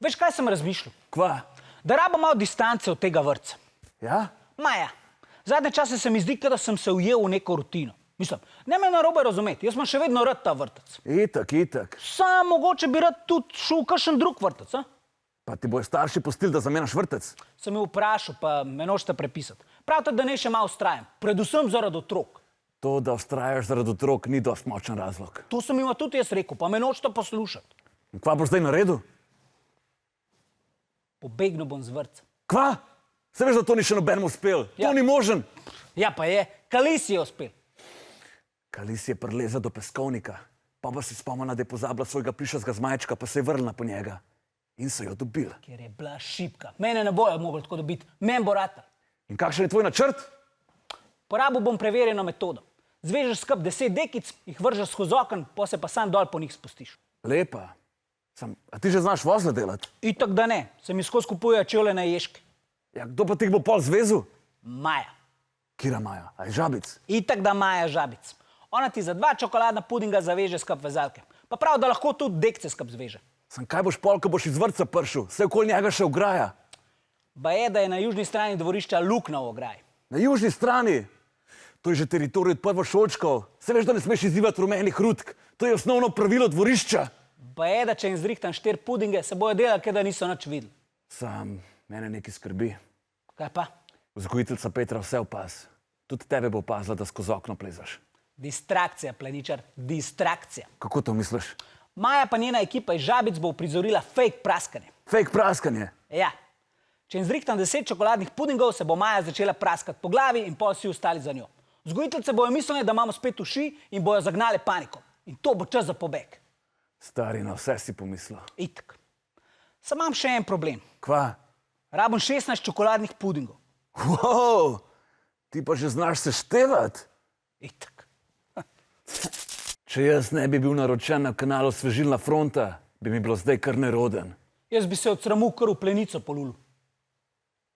Veš, kaj sem razmišljal? Kva? Da rabo malo distance od tega vrtca. Ja? Maja, zadnje čase se mi zdi, da sem se ujel v neko rutino. Mislim, ne me narobe razumeti, jaz imam še vedno rad ta vrtec. Itak. Sam mogoče bi rad tudi šel v kakšen drug vrtec, a? Pa ti bojo starši pustili, da zamenjaš vrtec? Sem jih vprašal, pa me nočete prepisati. Pravite, da ne še malo vztrajam, predvsem zaradi otrok. To, da vztrajaš zaradi otrok, ni dosti močen razlog. To sem jim tudi jaz rekel, pa me nočete poslušati. In kva boš zdaj naredil? Pobegnil bom z vrtca. Kva? Se veš, da to ni še nobenemu uspel? Ja. To ni možen. Ja, pa je. Kalis je uspel. Kalis je preleza do peskovnika, pa se spomnila, da je pozabila svojega plišastega zmajčka, pa se je vrnila po njega. In so jo dobili. Ker je bila šibka. Mene ne bojo mogli tako dobiti. Men bo rata. In kakšen je tvoj načrt? Porabil bom preverjeno metodo. Zvežeš skup 10 dekic, jih vržeš skozi okno, pa se pa sam dol po njih spustiš. Lepa. A ti že znaš vozle delati? Itak da ne. Se mi skozi kupujejo čevlje na ježke. Ja, kdo pa ti jih bo pol zvezul? Maja. Kira Maja? A je Žabic? Itak da Maja Žabic. Ona ti za 2 čokoladna pudinga zaveže skup vezalke. Pa prav, da lahko tudi dekce skup zveže. Sam kaj boš pol, ko boš iz vrtca prišel? Vse okoli njega še ograja. Ba je, da je na južni strani dvorišča luknja v ograji. Na južni strani? To je že teritorij od prvošolčkov. Se veš, da ne smeš izzivati rumenih rutk. To je osnovno pravilo dvorišča. Ba je, da če jim zrihtam 4 pudinge, se bojo delali, da niso nič videli. Sam, mene nekaj skrbi. Kaj pa? Vzgojiteljica Petra vse opaz. Tudi tebe bo opazila, da skozi okno plezaš. Distrakcija, pleničar, distrakcija. Kako to misliš? Maja pa njena ekipa iz Žabic bo uprizorila fake praskanje. Fake praskanje? Ja. Če jim zrihtam 10 čokoladnih pudingov, se bo Maja začela praskati po glavi in pol vsi ostali za njo. Vzgojiteljice bojo mislili, da imamo spet uši in bojo zagnale paniko. In to bo čas za pobeg. Stari, na vse si pomislil. Itak. Sam imam še en problem. Kva? Rabim 16 čokoladnih pudingov. Wow, ti pa že znaš seštevati. Itak. Če jaz ne bi bil naročen na kanalu Svežilna fronta, bi mi bilo zdaj kar neroden. Jaz bi se od sramu kar v plenico polulil.